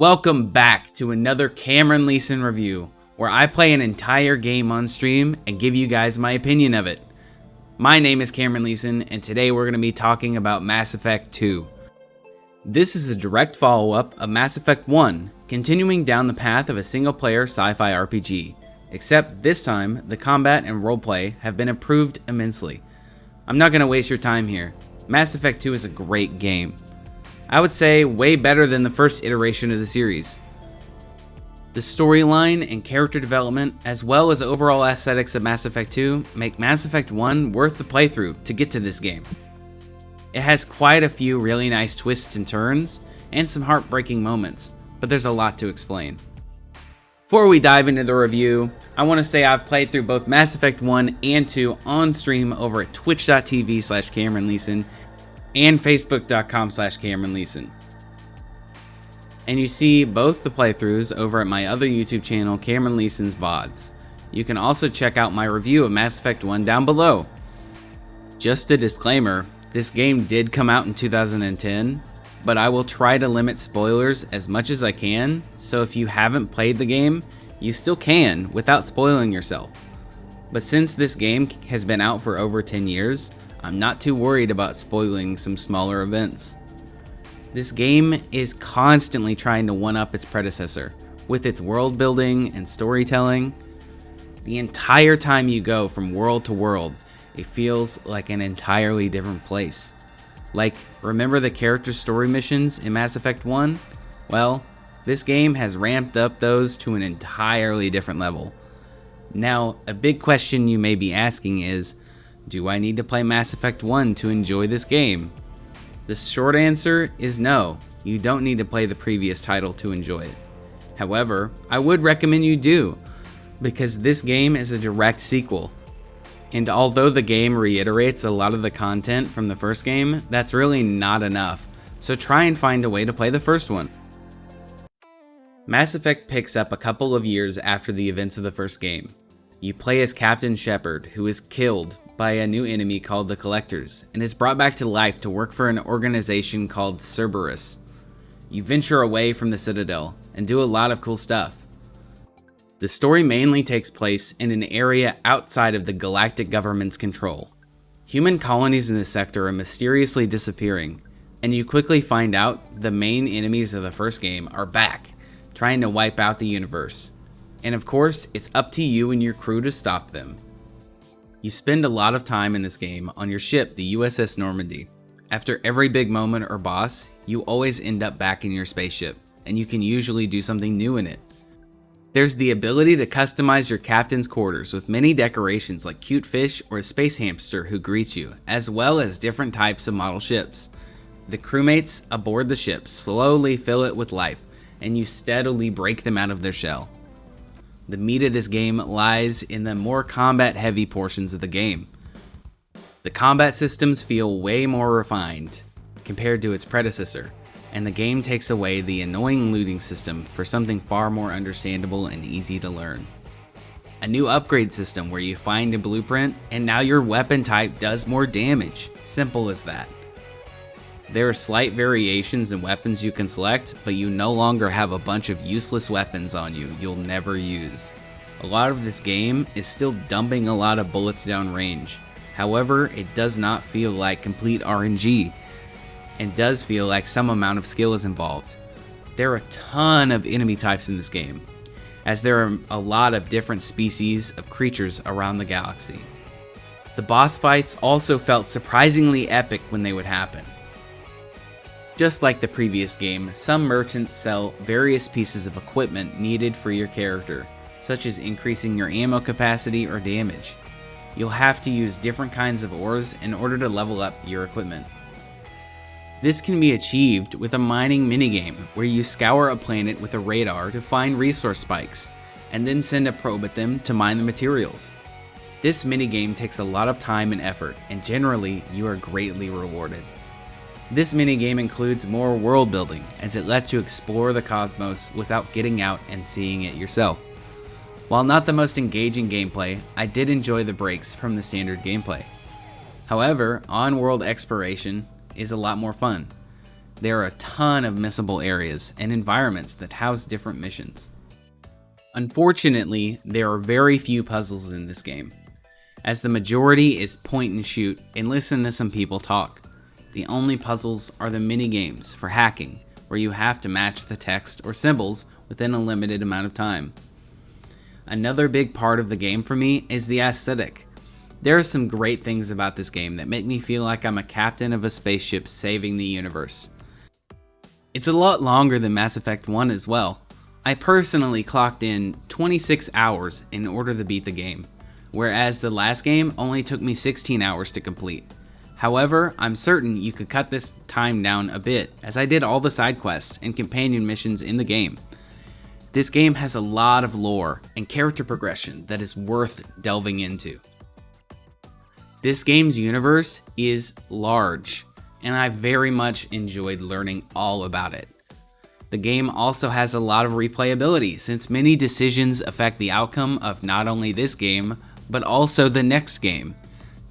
Welcome back to another CameronLesan review, where I play an entire game on stream and give you guys my opinion of it. My name is CameronLesan, and today we're going to be talking about Mass Effect 2. This is a direct follow-up of Mass Effect 1, continuing down the path of a single-player sci-fi RPG, except this time the combat and roleplay have been improved immensely. I'm not going to waste your time here. Mass Effect 2 is a great game. I would say way better than the first iteration of the series. The storyline and character development, as well as overall aesthetics of Mass Effect 2, make Mass Effect 1 worth the playthrough to get to this game. It has quite a few really nice twists and turns, and some heartbreaking moments, but there's a lot to explain. Before we dive into the review, I want to say I've played through both Mass Effect 1 and 2 on stream over at twitch.tv/CameronLesan and facebook.com/CameronLesan. And you see both the playthroughs over at my other YouTube channel, CameronLesan's VODs. You can also check out my review of Mass Effect 1 down below. Just a disclaimer, this game did come out in 2010, but I will try to limit spoilers as much as I can, so if you haven't played the game, you still can without spoiling yourself. But since this game has been out for over 10 years, I'm not too worried about spoiling some smaller events. This game is constantly trying to one-up its predecessor, with its world building and storytelling. The entire time you go from world to world, it feels like an entirely different place. Like, remember the character story missions in Mass Effect 1? Well, this game has ramped up those to an entirely different level. Now, a big question you may be asking is, do I need to play Mass Effect 1 to enjoy this game? The short answer is no, you don't need to play the previous title to enjoy it. However, I would recommend you do, because this game is a direct sequel. And although the game reiterates a lot of the content from the first game, that's really not enough, so try and find a way to play the first one. Mass Effect picks up a couple of years after the events of the first game. You play as Captain Shepard, who is killed by a new enemy called the Collectors, and is brought back to life to work for an organization called Cerberus. You venture away from the Citadel, and do a lot of cool stuff. The story mainly takes place in an area outside of the galactic government's control. Human colonies in this sector are mysteriously disappearing, and you quickly find out the main enemies of the first game are back, trying to wipe out the universe. And of course, it's up to you and your crew to stop them. You spend a lot of time in this game on your ship, the USS Normandy. After every big moment or boss, you always end up back in your spaceship, and you can usually do something new in it. There's the ability to customize your captain's quarters with many decorations like cute fish or a space hamster who greets you, as well as different types of model ships. The crewmates aboard the ship slowly fill it with life, and you steadily break them out of their shell. The meat of this game lies in the more combat-heavy portions of the game. The combat systems feel way more refined compared to its predecessor, and the game takes away the annoying looting system for something far more understandable and easy to learn. A new upgrade system where you find a blueprint, and now your weapon type does more damage. Simple as that. There are slight variations in weapons you can select, but you no longer have a bunch of useless weapons on you you'll never use. A lot of this game is still dumping a lot of bullets down range. However, it does not feel like complete RNG, and does feel like some amount of skill is involved. There are a ton of enemy types in this game, as there are a lot of different species of creatures around the galaxy. The boss fights also felt surprisingly epic when they would happen. Just like the previous game, some merchants sell various pieces of equipment needed for your character, such as increasing your ammo capacity or damage. You'll have to use different kinds of ores in order to level up your equipment. This can be achieved with a mining minigame where you scour a planet with a radar to find resource spikes, and then send a probe at them to mine the materials. This minigame takes a lot of time and effort, and generally, you are greatly rewarded. This minigame includes more world building, as it lets you explore the cosmos without getting out and seeing it yourself. While not the most engaging gameplay, I did enjoy the breaks from the standard gameplay. However, on-world exploration is a lot more fun. there are a ton of missable areas and environments that house different missions. Unfortunately, there are very few puzzles in this game, as the majority is point and shoot and listen to some people talk. The only puzzles are the mini games for hacking, where you have to match the text or symbols within a limited amount of time. Another big part of the game for me is the aesthetic. There are some great things about this game that make me feel like I'm a captain of a spaceship saving the universe. It's a lot longer than Mass Effect 1 as well. I personally clocked in 26 hours in order to beat the game, whereas the last game only took me 16 hours to complete. However, I'm certain you could cut this time down a bit, as I did all the side quests and companion missions in the game. This game has a lot of lore and character progression that is worth delving into. This game's universe is large, and I very much enjoyed learning all about it. The game also has a lot of replayability, since many decisions affect the outcome of not only this game, but also the next game.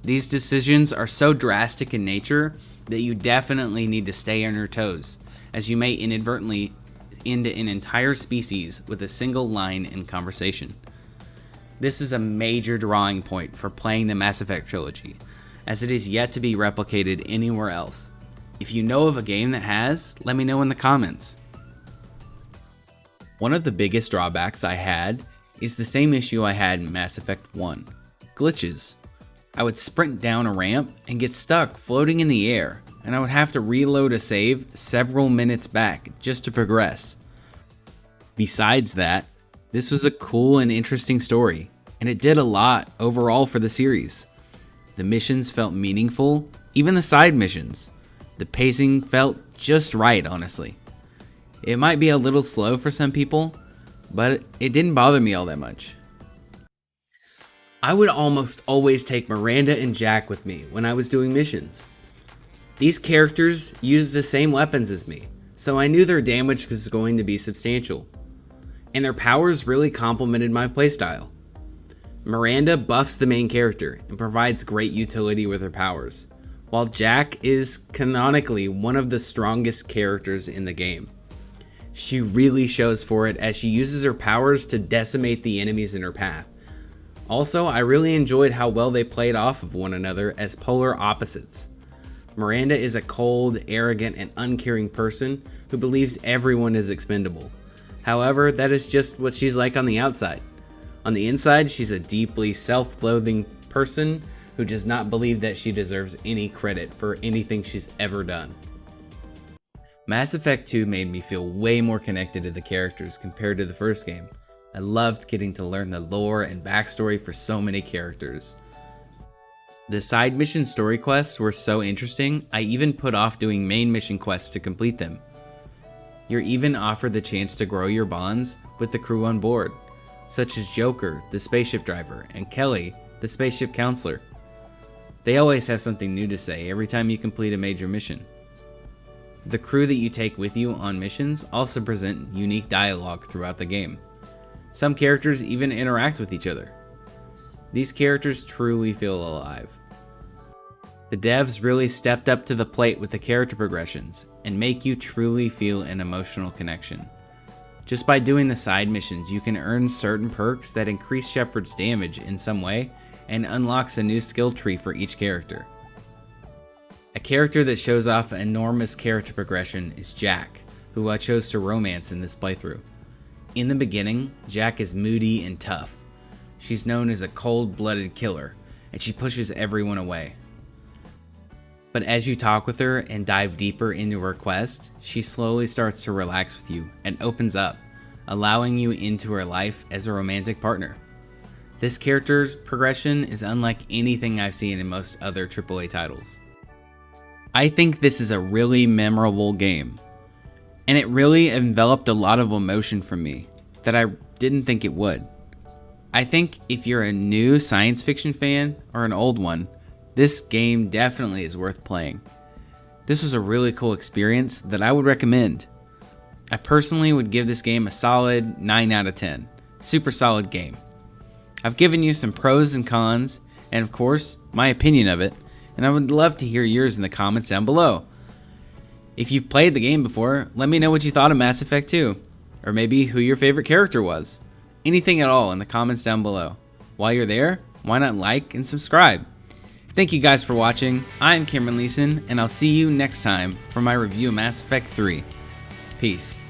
These decisions are so drastic in nature that you definitely need to stay on your toes, as you may inadvertently end an entire species with a single line in conversation. This is a major drawing point for playing the Mass Effect trilogy, as it is yet to be replicated anywhere else. If you know of a game that has, let me know in the comments. One of the biggest drawbacks I had is the same issue I had in Mass Effect 1, glitches. I would sprint down a ramp and get stuck floating in the air, and I would have to reload a save several minutes back just to progress. Besides that, this was a cool and interesting story, and it did a lot overall for the series. The missions felt meaningful, even the side missions. The pacing felt just right, honestly. It might be a little slow for some people, but it didn't bother me all that much. I would almost always take Miranda and Jack with me when I was doing missions. These characters used the same weapons as me, so I knew their damage was going to be substantial, and their powers really complemented my playstyle. Miranda buffs the main character and provides great utility with her powers, while Jack is canonically one of the strongest characters in the game. She really shows for it, as she uses her powers to decimate the enemies in her path. Also, I really enjoyed how well they played off of one another as polar opposites. Miranda is a cold, arrogant, and uncaring person who believes everyone is expendable. However, that is just what she's like on the outside. On the inside, she's a deeply self-loathing person who does not believe that she deserves any credit for anything she's ever done. Mass Effect 2 made me feel way more connected to the characters compared to the first game. I loved getting to learn the lore and backstory for so many characters. The side mission story quests were so interesting, I even put off doing main mission quests to complete them. You're even offered the chance to grow your bonds with the crew on board, such as Joker, the spaceship driver, and Kelly, the spaceship counselor. They always have something new to say every time you complete a major mission. The crew that you take with you on missions also present unique dialogue throughout the game. Some characters even interact with each other. These characters truly feel alive. The devs really stepped up to the plate with the character progressions and make you truly feel an emotional connection. Just by doing the side missions, you can earn certain perks that increase Shepard's damage in some way and unlocks a new skill tree for each character. A character that shows off enormous character progression is Jack, who I chose to romance in this playthrough. In the beginning, Jack is moody and tough. She's known as a cold-blooded killer, and she pushes everyone away. But as you talk with her and dive deeper into her quest, she slowly starts to relax with you and opens up, allowing you into her life as a romantic partner. This character's progression is unlike anything I've seen in most other AAA titles. I think this is a really memorable game, and it really enveloped a lot of emotion from me that I didn't think it would. I think if you're a new science fiction fan or an old one, this game definitely is worth playing. This was a really cool experience that I would recommend. I personally would give this game a solid 9 out of 10. Super solid game. I've given you some pros and cons, and of course, my opinion of it, and I would love to hear yours in the comments down below. If you've played the game before, let me know what you thought of Mass Effect 2, or maybe who your favorite character was. Anything at all in the comments down below. While you're there, why not like and subscribe? Thank you guys for watching. I'm CameronLesan, and I'll see you next time for my review of Mass Effect 3. Peace.